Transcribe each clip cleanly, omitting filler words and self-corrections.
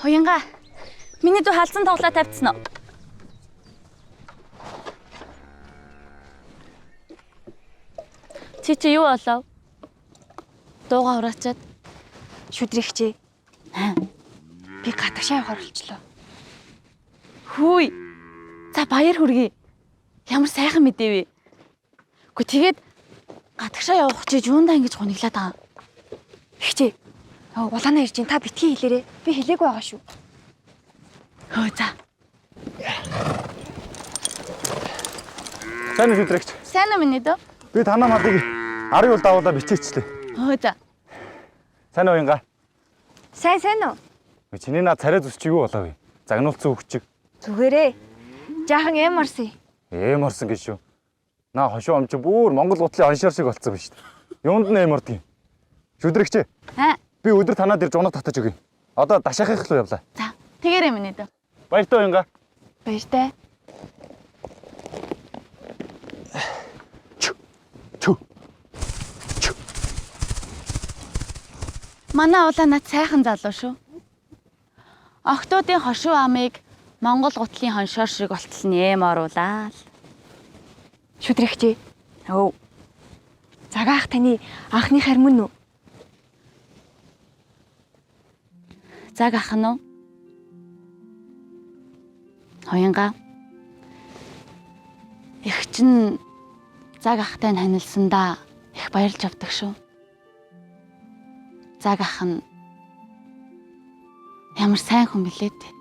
Уянга. Миний дүү халзан тоглоо тавьчихсан уу? Чи юу болов? Дууга хураачаад Шүдрэгчээ. Би гадагшаа явахаар болчлоо. Хүй. За баяр хүргэе. Ямар сайхан мэдээ вэ? Гэхдээ тэгээд гадагшаа явах чи юундаа ингэж гониглаад байгаа. Ихчээ. Улаанаа ирж ин та битгий хэлээрээ. Би хэлээгүй байгаа шүү. Хөө за. Сайн уу шүдрэгч. Сайн уу миний дөө? Би танаа мадыг 10 үл давуулаа бичээчлээ. Хөө за. Сайн уу Уянга? Сайн уу? Чиний наад царай зүсчиг юу болоо вэ? Загнуулсан хөвчиг. Зүгээрээ. Жаахан эм марсан. Эм орсон гэж шүү. Наа хошуу омч бүр Монгол гутлын оншоор шиг болцсон биз дээ. Юунд нь эм ордгийг? Шүдрэгч. Би өдөр танаа дээр жунаг татаж өгье. Одоо дашаахын руу явлаа. За. Тэгээрэй миний дөө. Баяртай Уянга. Баяртай. Манай улаанаад сайхан залуу шүү. Охтуудын хошуу амыг Монгол гутлын хоншоор шиг болтол нэм оруулаад. Шүдрэгчээ. Загаах таны анхны хармын уу? Заг ах нь уу? Уянга. Их чинь заг ахтай танилцсандаа их баярлж авдаг шүү. Заг ах нь ямар сайн хүн билээ дээ.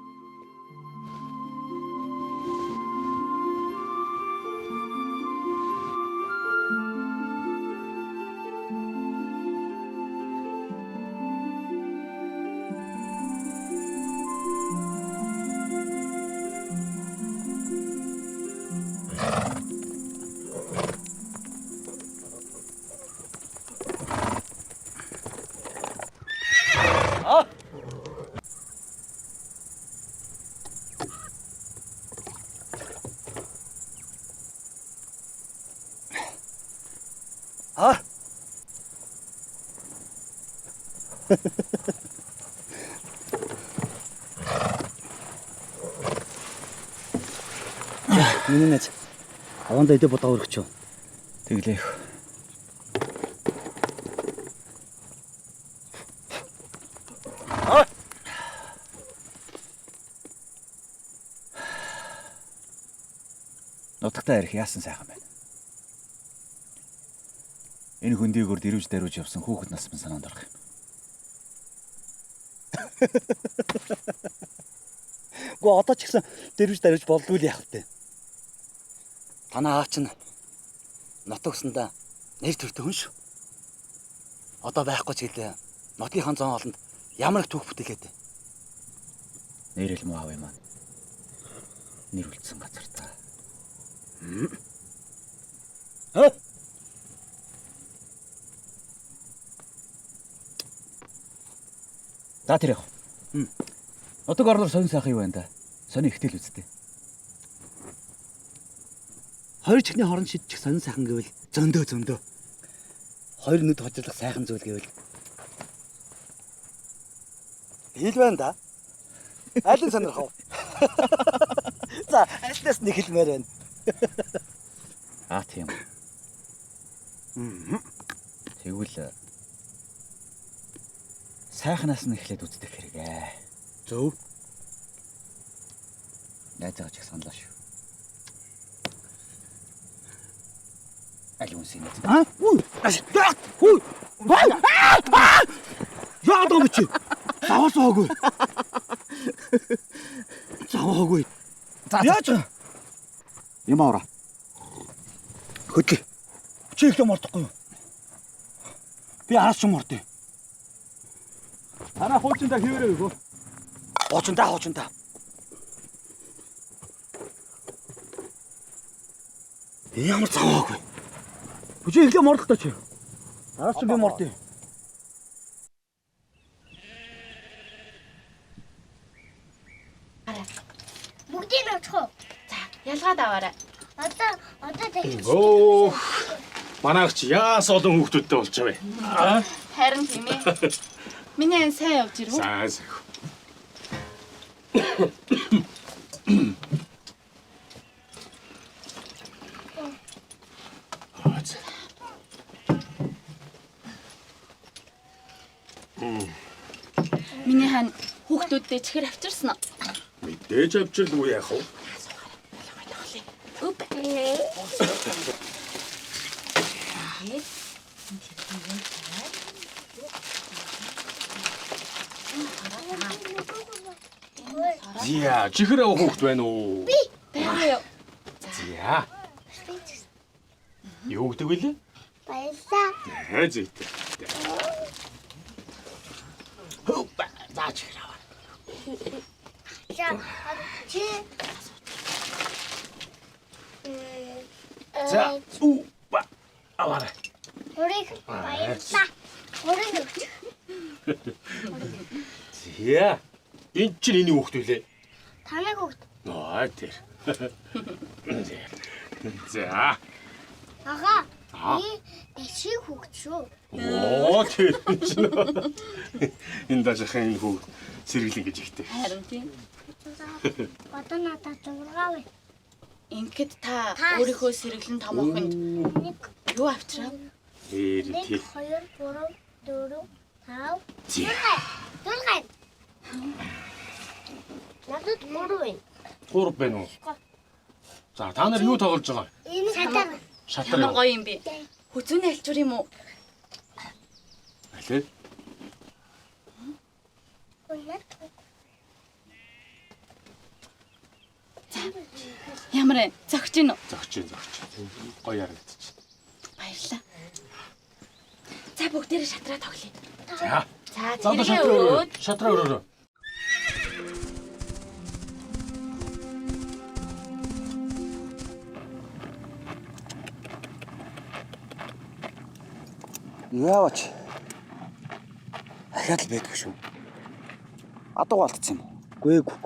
Миний нэз аванда идэ бодоо өргөчөө. Тэглээх. Нутагтаа ирэх яасан сайхан байна. Энэ хөндийгөр дэрвж даруйж явсан хүүхэд нас минь санаанд орох юм. Гоо одоо ч гэсэн дэрвж даруйж болдгүй л яах вэ? Танаа аач нь нутагсандаа нэр төртэй хүн шүү. Одоо байхгүй ч гэлээ нотгийн зон олонд ямар их түүх бүтээгээд. Нэрэл муу аав юм аа. Нэр үлдсэн газар та. За тэр яах. Нутаг орлоор сонь сайхан юу байна да? Сони ихтэл үсттэй. Хоёр чихний хорон шидчих сонин сайхан гэвэл зөндөө. Хоёр нүд хожирлох сайхан зүйл гэвэл хэл байна да. Алин сонирхов. За, альнаас нэг хэлмээр байна. Тийм. Тэгвэл сайхнаас нь эхлээд үздэг хэрэгээ. Зөв. Найзаач их саналаа шүү. Аль үнсийн нэт. Яа даа чи? Заваагүй. Яаж? Юм аваа. Хөдлөө. Чи их юм ордохгүй юу? Би араас ч юм ордё. Танаа хуучинда хийвэрээ өгөө. Хуучинда. Ямар заваагүй. Чи их юм ордох та чи. Араас ч би юм ордё. Бүгдийг нь очих уу? За, ялгаад аваарай. Одоо тэгж. Оо. Манайч яас олон хүүхдүүдтэй болчихвэ. Харин тийм ээ. Миний ань сайн явж ирв үү? Сайн. Миний хань хүүхдүүдтэй чихэр авчирсан уу? Мэдээж авчирдгүй яах вэ? Үп. Зя, чихэр авах хүүхд байна уу? Байгаа юу? Зя. Юу гэдэг вэ? Баярлаа. Зүйтэй. За чихэр аваа. За чи За, аваа. Урыг баярлаа. Урыг өгч. Зя. Энд чинь эний хүүхд үлээ. Таныг өгч. Аа тэр. За. Ага. Би чи хөгч шүү. Оо тэр чинь. Энэ дашахын хүүхд сэргэлэн гэж ихтэй. Харин тийм. Одоо надад зургаа бай. Ингээд та өөрийнхөө сэргэлэн томоохонд юу авчрав? Тэр 1 тэр. 2 3 4 5 Зя. Дургай. Надад 3 байна. 3 байна уу? За та нар юу тоглож байгаа? Энэ шатар. Шатар Ямар юу? гоё юм бэ? Хүзүүний альчуур юм уу? Алээ. Ямар вэ? Зогч гин үү? Зогч. Гоё ярагдчих. Баярлалаа. За бүгдээрээ шатраа тоглоё. За. За За одоо тэргээ шатраа өрөө. өрөөд Шатраа өрөө. Яавч. Ахаад л байдгүй шүү. Адуу алдсан юм уу? Гээгүй.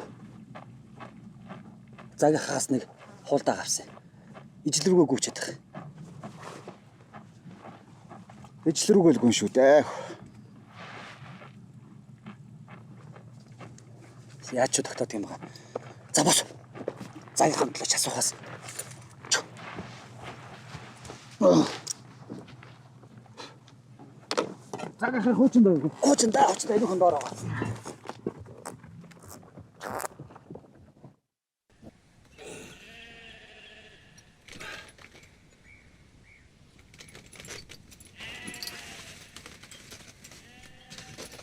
Загийнхаас нэг хулдаа авсан. Ижил рүүгээ гүйчээд тах. Ижил рүүгээ л гүн шүү дээ. Яаж ч тогтоод юм байгаа. За бос. Загийнхаа төлөж асуухаас. Загийнхаа хуучин даа. Хуучин даа энэ хон доор байгаа.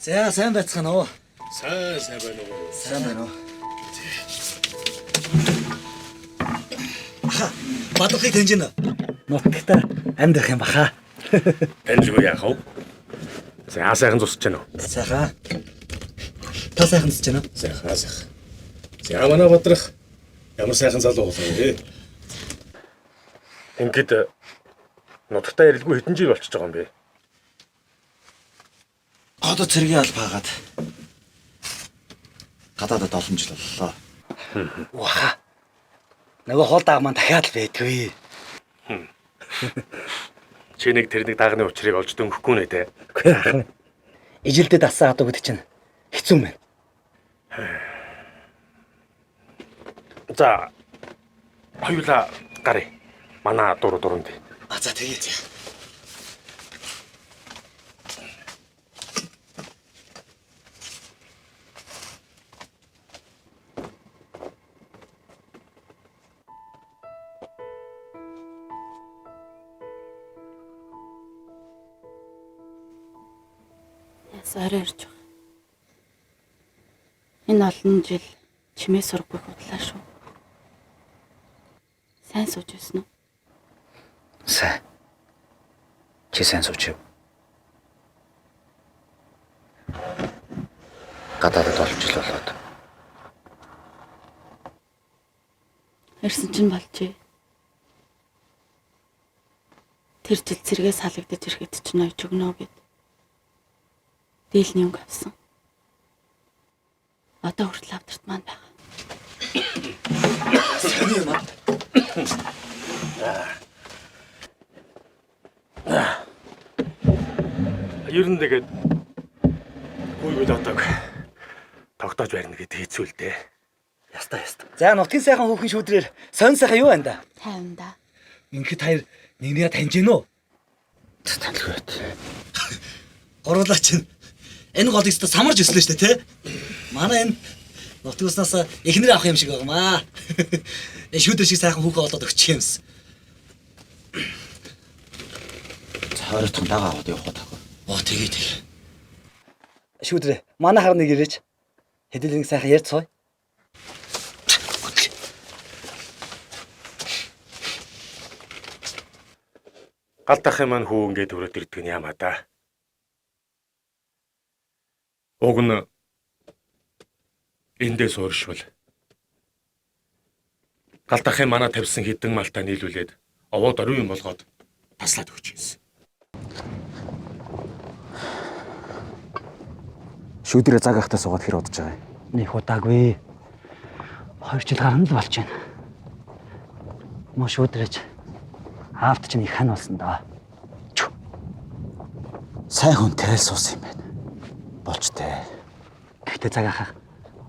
За сайн байцгаана уу? Сайн байна уу? Сайн байна уу? Бадахыг тэнжинэ. Нутагта амьдрах юм баха. Таньжгүй яах вэ? За сайхан зусч байна уу? Сайхан. Та сайхан зүсэж байна уу? Сайхан. За манай Бадрах ямар сайхан залуу болов вэ? Ингээд нутагтаа ярилгүй хэдэн жил болчихж байгаа юм бэ? Гадаа цэргийн албаагаад гадаадад 7 жил боллоо. Ваа. Нөгөө хулдаа маань дахиад л байдгүй. Чи нэг тэр нэг дагны учрыг олж дөнгөхгүй нэ тэ. Үгүй яах вэ? Ижилдэд асаа гадаг гэдэг чинь хэцүү мэн. За хоёулаа гарыг. Манай дуранд. За тэгээ. Орой ирж байгаа. Энэ олон жил чимээ сургагүйг бодлаа шүү. Сайн сууж байсан уу? Сайн. Чи сайн сууч. Гадаадад 7 жил болоод. Ирсэн чинь болжээ. Тэр жил зэрэгээс халагдаж ирэхэд чинь ойж өгнө гэд. Дээлний өнгө авсан. Одоо хүртэл авдарт маань байгаа. Ер нь тэгээд гүйгүй дотог. зодож барина гэдэг хэцүү л дээ. Яста. За нутгийн сайхан хүүхэн шүүдрээр сонь сайхан юу байна да? Тайван да. Ингээд хоёр нэгнийгээ таньж гэнэ үү? Танилгүй байт. Гурлаа чинь энэ голыг өстө самарж өслөө штэ тий. Манай энэ нутгийн уснаас эхнэр авах юм шиг байгаамаа. Энэ шүүдрэ шиг сайхан хүүхэ олоод өгчих юмс. Цаарайтхан дагаа аваад явах таах. Тэгээ. Шүүдрэ манай харныг ирээч. Хэдүүлэн сайхан ярьж цой. Галтахын маань хүү ингээд өрөөд ирдэг нь ямаа да. Уг нь эндээс өөршвөл галтахын манай тавьсан хідэн малтаа нийлүүлээд овоод орой юм болгоод таслаад өгч юмсэн. Шүүдрээ загахтаа суугаад хэр удаж байгаа юм? Нэг удаагүй. 2 жил гарна л болж байна. Мөн шүүдрэж аавд чинь их хан болсон доо. Сайн хүнтэй л суус юм байна. Болж тээ. Гэхдээ цагаахаа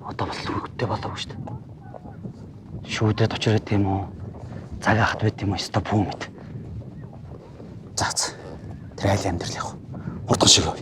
одоо бас хөвгттэй болоогүй шүү дээ. Шүүдэд очироод тийм үү? Цагаахт байт юм уу? Өстө бүү мэд. Заац. Тэр айл амьдрал явах. Хурдан шиг ав.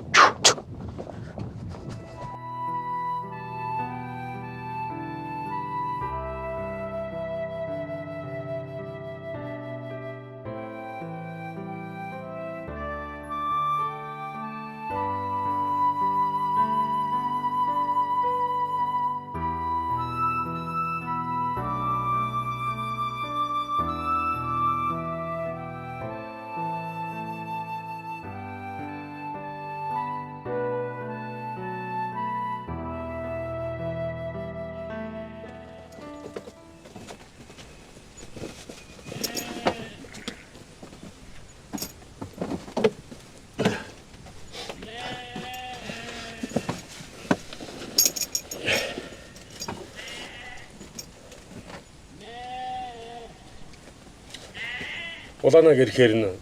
Улаанаг ирэхээр нь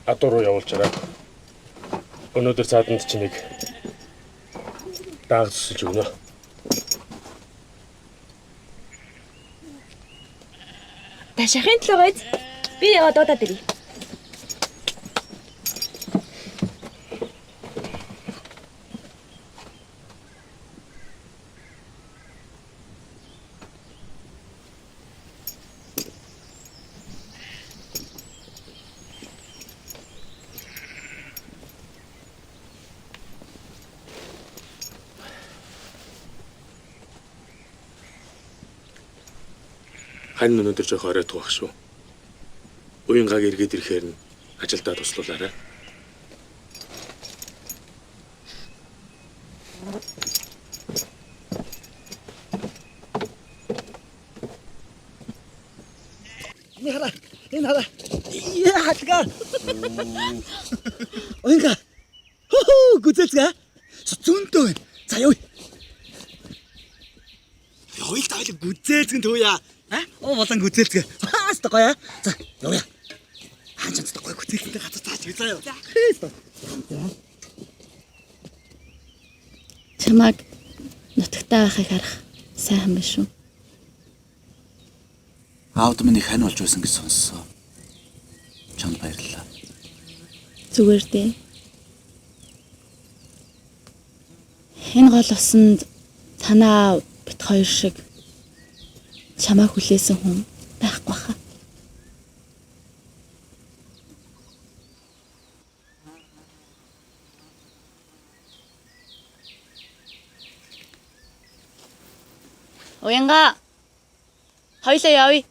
адуу руу явуулчаарай. Өнөөдөр цааданд чи нэг дааг зүсэлж өгнө. Ташахын төлөө гойд. Би яваад удаад ирье. Хань өнөөдөр жоох оройд байх шүү. Уянгаг эргээд ирэхээр нь ажилдаа туслуулаарай. Энэ хараа. Яа хатга. Уянга. Хөө гүзэлцгээ. Зүүнтэй байна. За яв. Хоёул тайл гүзэлцгэн төвья. Оо болон гүзэлцгээ. Хааста гоё. За явъя. Хаанч гоё гүзэлцгээ газар цааш үзээ юу. Чамайг нутагтаа байхыг харах сайхан биш үү? Аавд минь их хань болж байсан гэж сонссон. Чамд баярлалаа. Зүгээр дээ. Энэ гол усанд танаа бит хоёр шиг чамайг хүлээсэн хүн байхгүй хаа. Уянга. Хоёлаа явъя.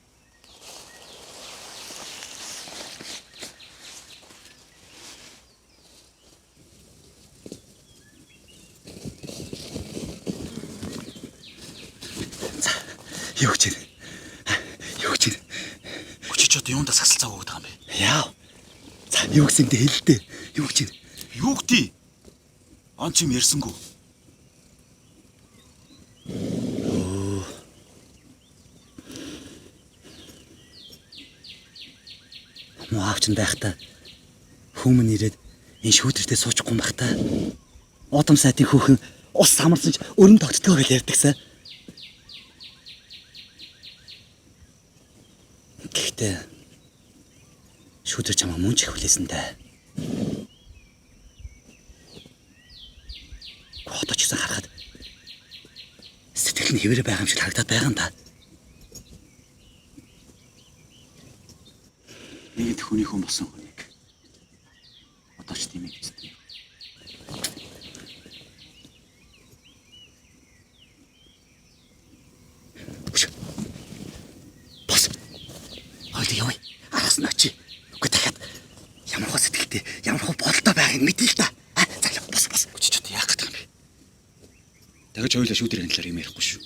Юу гэж байна? Хүчиж одоо юундаа сасалцаа өгдөг юм бэ? Яа. За юу гэсэн дэ хэлдэ. Юу гэж байна? Юу гэдээ? Он чим ярьсангүй. Муу аавч нь байхдаа хүмүүн ирээд энэ шүүдртээ суучихгүй юм бах та. Удам сайтын хүүхэн Ус самарсан ч өрөм тогтдгоо гэж ярьдагсан. Гэхдээ шүдэр чамаа мөн ч их хүлээсэн дээ. Одоо ч гэсэн харахад сэтгэл нь хэвээр байгаа юм шиг харагдаад байгаа юм да. Нэг хүний хүн болсон хүнийг одоо ч тийм ээ гэж дээ. Бос. Хойд явъя. Араас нь очие. Үгүй дахиад ямар хөө сэтгэлтэй, ямар хөө бодолтой байгааг мэдээ л да. За бос. Үгүй ч одоо яах гэдэг юм бэ? Дахиж ойлоо шүүдрийн талаар юм ярихгүй шүү.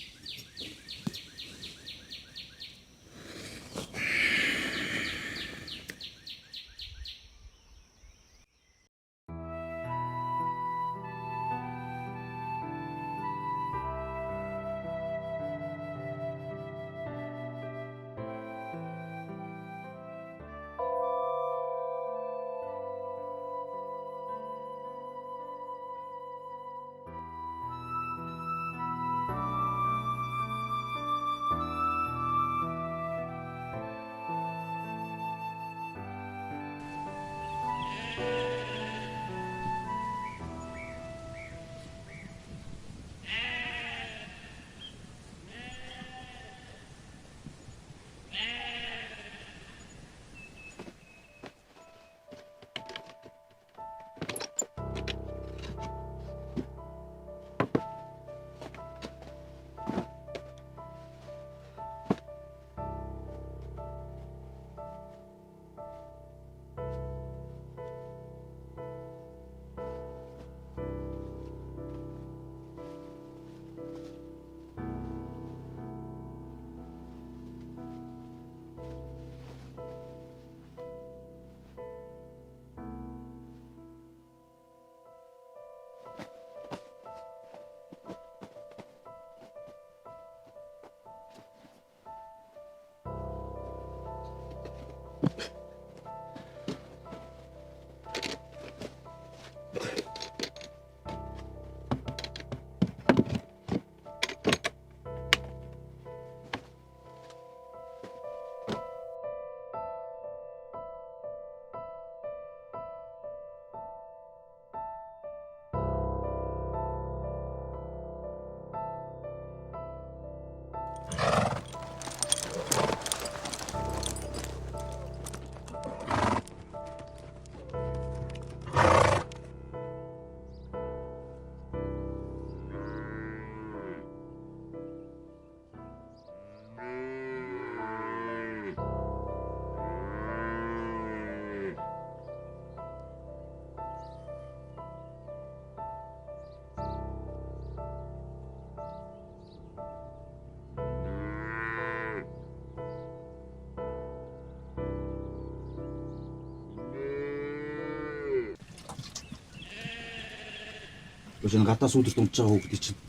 Өчигдөр гадаа сүүдэрт унтж байгаа хүүхдий чинь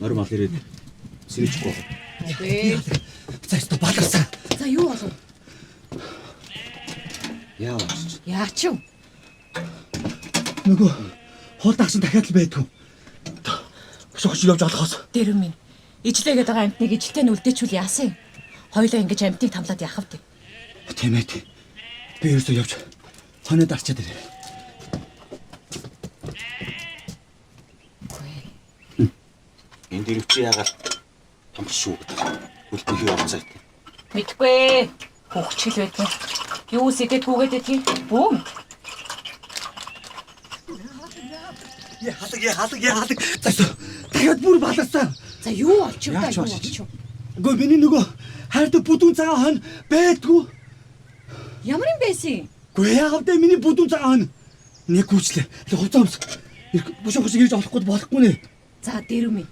нормал ирээд сэрээчихгүй байна. Үгүй. За баларсан. За юу болов? Яавч. Яач юу? Нөгөө хоол дагсан дахиад л байдгүй. Хошиж явж алхаас. Дэрэн минь. Ижлээгээд байгаа амтныг ижилтэй нь үлдээчүүл яасан юм? Хоёлаа ингэж амтныг тамлаад яхав дээ. Тийм ээ. Би ерөөсөө явж хоноо дарчаад ирээ. Энд дэрвчи яагаад томч шүү гэдэг. Хөлтөний явцаа. Мэдгүй. Хөвчл байдгүй. Юу сэтэд хүүгээд идэх бүүм. Яалаг. Дахиад бүр баларсан. За юу олчих вэ? Яач болчих? Гөө миний нөгөө хайртай бүдүүн цагаан хон байдгүй. Ямар юм байсан? Гүй яавд миний бүдүүн цагаан хон. Нэг гүчлээ. Хувцас өмс. Бушин ирж олохгүй болохгүй нэ. За дэрэн минь.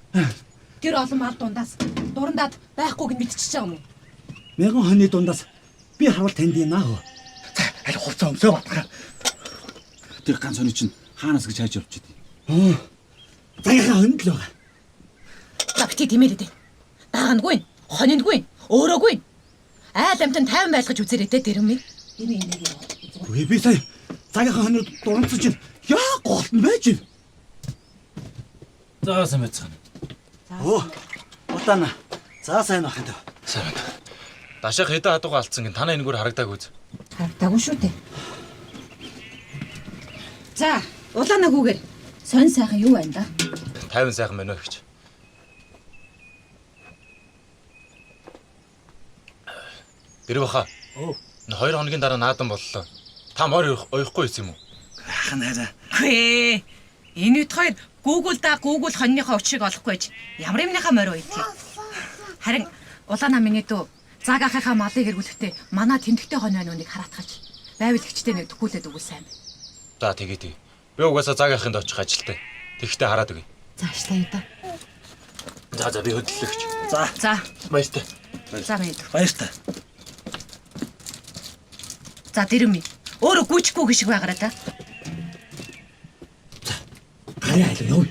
Тэр олон мал дундаас дурандаад байхгүйг нь мэдчихэж байгаа юм уу? Мяган хоны дундаас би харуул танд юм аа. За аль хувцас өмсөө батгаа. Тэр ганц сони чинь хаанаас гэж хайж явж идэв. Заяахан хонд л байгаа. За бити тэмээлээд. Даагандгүй, хониндгүй, өөрөөгүй. Айл амтан тайван байлгаж үзээрэй те дэрэн минь. Энэ юм. Гүй би сая заяахан хонод дурамцсан чинь яа голтон байж юм. Заасан байцгаана. Оо. Улаана. За сайн байх юм даа. Сайн байна. Дашаах хэдэн хадуугаа алдсан гин танаа энэгээр харагдаагүй үз. Харагдаагүй шүү дээ. За, улаана хүүгээр сонь сайхан юу байна да? 50 сайхан байна уу гэж. Гэр баха. Оо. 2 хоногийн дараа наадан боллоо. Та морь уйхгүй байсан юм уу? Ах нараа. Хээ. Энэ үед хоёр Google хоньныхоо учрыг олохгүй байж ямар юмныхаа морь уйдгийг. Харин улаана миний дүү заагийнхаа малыг эргүүлэхдээ манай тэмдэгтэй хонь байна үнийг хараатгаач. Байвал ихчтэй нэг төхүүлээд өгвөл сайн байна. За тэгээд. Би угаасаа цагийнхын доочих ажилтай. Тэгтээ хараад өгье. За ашлаа юу да. За би хөдлөлөгч. За. Баяртай. За мэд. Баяртай. За дэрэмий. Өөрөө гүйчихгүй гişиг байгаарай да. Гараа айлаа ёо.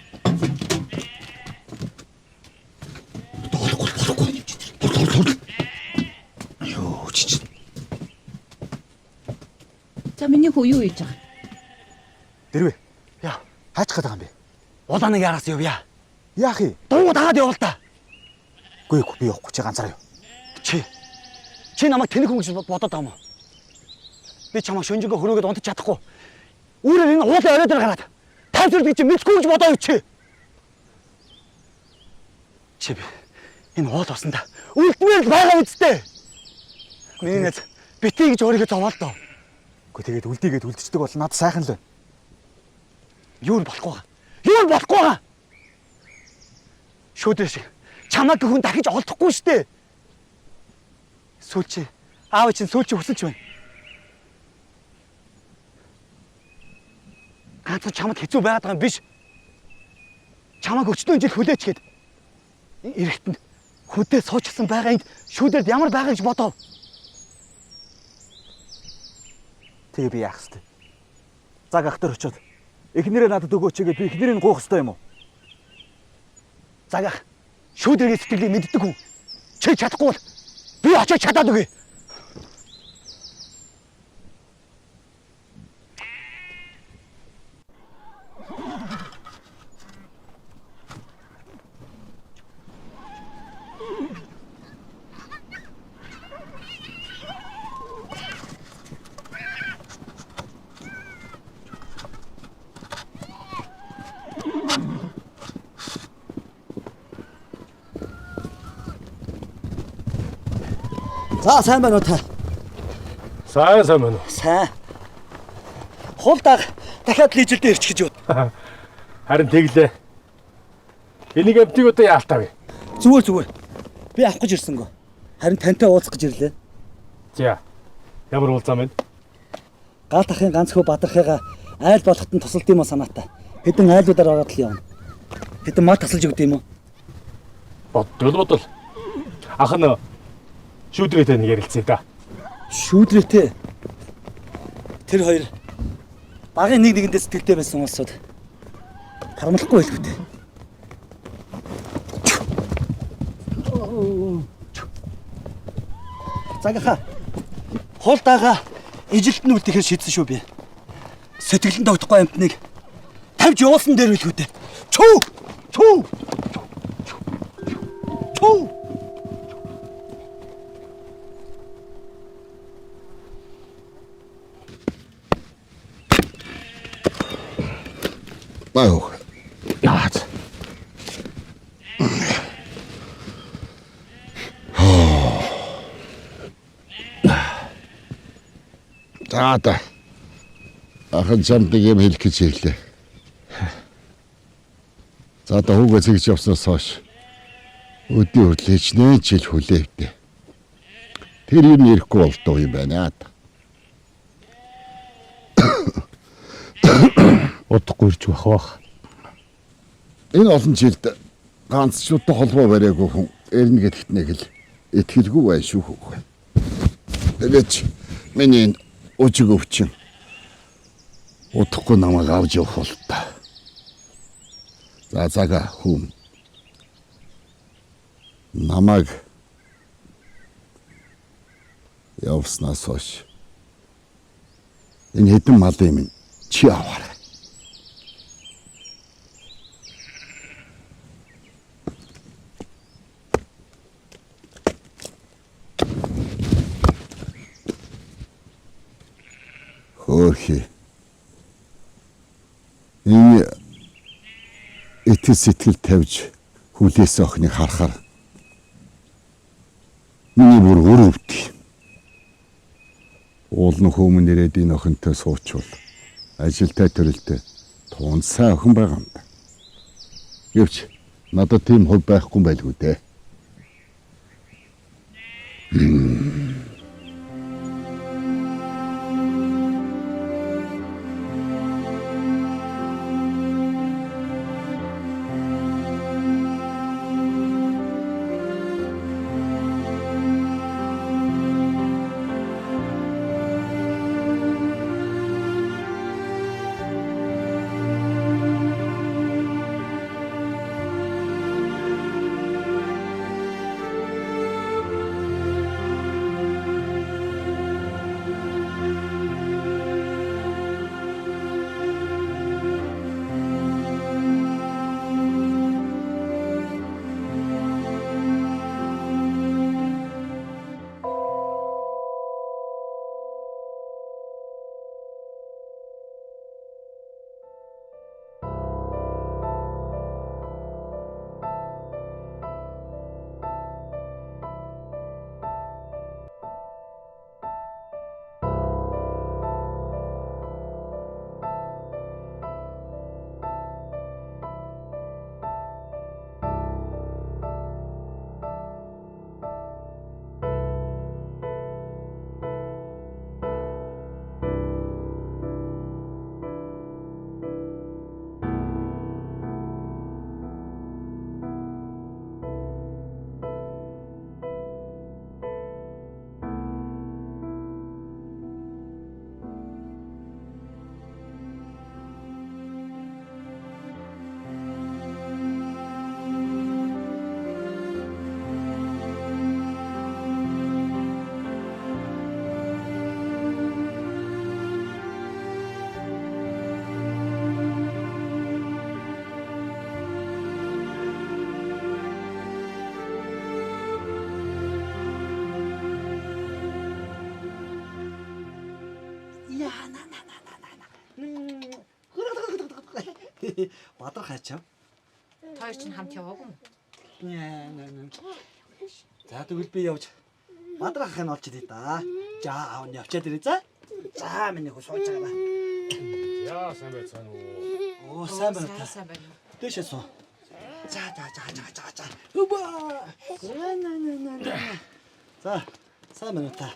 Болохгүй. Ёо чич. За миний хүү юу хийж байгаа? Дэрвэ. Яа, хаач гээд байгаа юм бэ? Улааныг яраас явъя. Яах юм? Дуу дагаад явал та. Гүй би явахгүй чи ганцаараа юу. Чи намайг тэнэг хүн гэж бодоод байгаа юм уу? Би чамаа шөнжингөө хөрөөгд унтаж чадахгүй. Үүрээр энэ уулын орой дээр гараад тайвшруулж чи мэдгүй гэж бодоо юу чи? Чи би энэ уул усанда үлдмээр л байгаа үсттэй. Миний нэг битгий гэж өөрийгөө зовоол доо. Гэхдээ тэгээд үлдээгээд үлдчихдэг бол надад сайхан л байна. Юу нь болохгүй байгаа. Юу нь болохгүй байгаа. Шүдэр шиг чамайг хүн дахиж олдохгүй штэ. Сүүлчи аав чинь сүүлчи хүсэлж байна. Ганцхан чамд хэцүү байгаад байгаа юм биш. Чамайг өчтөн жил хүлээч гээд эрэхтэнд хөдөө суучсан байгаа энд шүүдэрд ямар байгаа гэж бодов. Тэгээ би яах вэ? Цаг ахтар очиод эхнэрээ надад өгөөч гэгээд би эхнэрийг гуух ёстой юм уу? Цаг ах шүүдэрийн сэтгэлийг мэддэг хүн. Чи чадахгүй бол би очиж чадаад өгье. За сайн байна уу та? Сайн байна уу? Сайн. Хулдаг дахиад лижэлдээ ирч гэж бод. Харин тэглээ. Энийг амтыг одоо яалтаа вэ? Зүгээр. Би авах гэж ирсэнгөө. Харин тантай уулзах гэж ирлээ. За. Ямар уулзаа мэн? Гаал тахын ганц хөө бадрахыгаа айл болоход нь тусалд юм уу санаатай. Хэдэн айлуудаар ороод л явна. Хэдэн мал тасалж өгд юм уу? Бодвол. Ах нь шүүдрээтэй нэг ярилцъя да. Шүүдрээтэй. Тэр хоёр багын нэгэндээ сэтгэлтэй байсан улсууд харамлахгүй байлгүй дээ. Цагаха. Хулдаага ижилтэн үлдэхээр шийдсэн шүү би. Сэтгэлэн тогтохгүй амтныг тавьж явуулсан дээр үлгүү дээ. Чүү. Баах. Яац. Таата. Ахын чамдаг юм хэлэх гэж ирлээ. За одоо хүүгээ цэгж явснаас хойш өдний хүртэл хичнээн жил хүлээвдээ. Тэр юм ирэхгүй болтоо юм байна. Удахгүй ирж байх. Энэ олон жилд ганц ч удаа холбоо бариагүй хүн эрнэ гэдэгт нэг л итгэлгүй бай шүү хөө. Тэгээд миний өчиг өвчин удахгүй намайг авч явах бол та. За зага хүм. Намайг явснаас хойш энэ хэдэн малын минь чи аваарай. Өөхий. Энэ итгэл сэтгэл тавьж хүлээс охиныг харахаар миний бүр өрөвд. Уулын хүмүүн ирээд энэ охинтой суучвал ажилтай төрөлтэй туун сайн охин байгаа юм. Гэвч надад тийм хувь байхгүй байлгүй дээ. Бадар хайчаа. Хоёр ч хамт яваагүй юм. За тэгвэл би явж Бадар ахын олчихдээ да. За аав нь явчаад ирээ за. За миний хөө сууж байгаа. Яа сайн байцгаана уу. Оо сайн байна та. Сайн байна. Дэшээ суу. За. Өбө. За сайн байна та.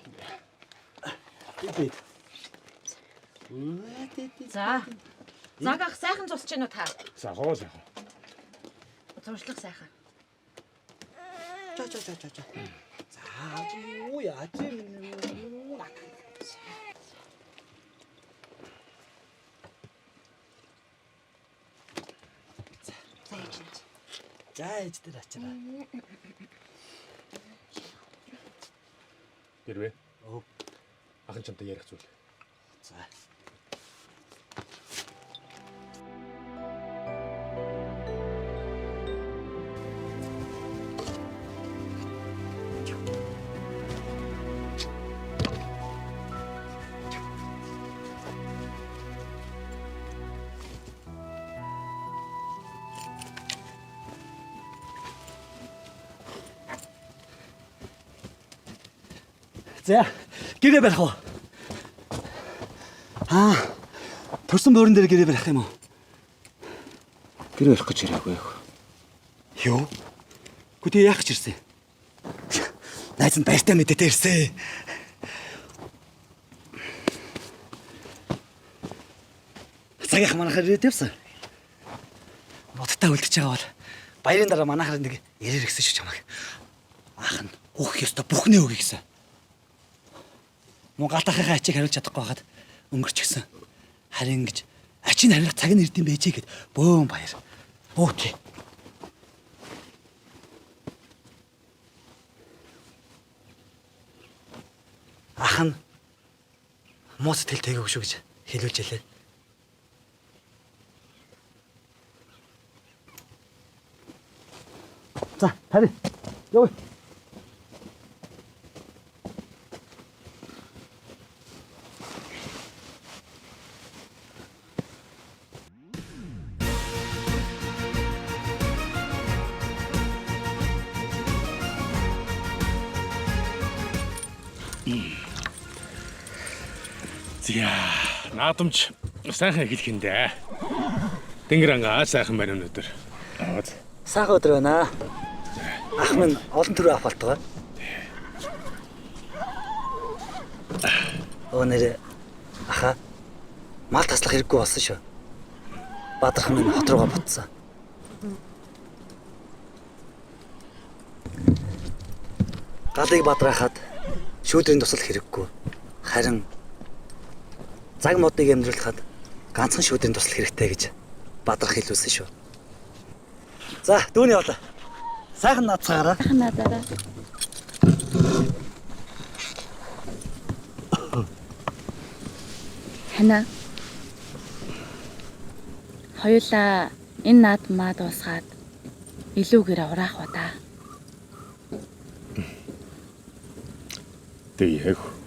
Бид. За. Загах сайхан цусч гэнэ та. За хоол яах вэ? Зуршлах сайхан. За. Юу яач юм. За ээжтэй ачаараа. Гэрвэ. Оо. Ахын чамтай ярих зүйл. За. За, гэрээ барих уу? Төрсөн буурин дээр гэрээ барих юм уу? Гэр барих гэж ирээгүй юу? Юу? Гүтээ яах гэж ирсэн? Найз нь баяртай мэдээтэй ирсэн. Цагийнх манахаар ирээд явсан. Боттой үлдчихэж байгаа бол баярын дараа манахаар нэг ирээр гисэн шүү чамайг. Аах нь өөх ёстой бүхнээ өгье гэсэн. Муу галтахын ачийг хариулж чадахгүй байхад өнгөрч гисэн. Харин ингэж ачийг хариулах цаг нь ирдэм байжээ гэд бөөн баяр. Бүүтээ. Ах нь муу сэтгэл тэгээгүй шүү гэж хэлүүлж ялээ. За, тари. Явъя. Зя наадамч сайхан эхлэх юм дээ. Тэнгэр ангаа сайхан байна өнөөдөр. Аваад. Сайхан өдөр байна. Ах минь олон төрөө авах болтгоо. Өнөр аха мал таслах хэрэггүй болсон шүү. Бадрах минь хот руугаа бутсан. Галыг бадраахад шүүдрийн тусал хэрэггүй. Харин цаг модыг амьдруулахад ганцхан шүүдрийн тусал хэрэгтэй гэж бадрах хэлүүлсэн шүү. За, дүүний явлаа. Сайхан наацгаараа. Надаараа. Хана. Хоёулаа энэ наад маа дуусгаад илүүгээр ураах уу та. Тэг яг.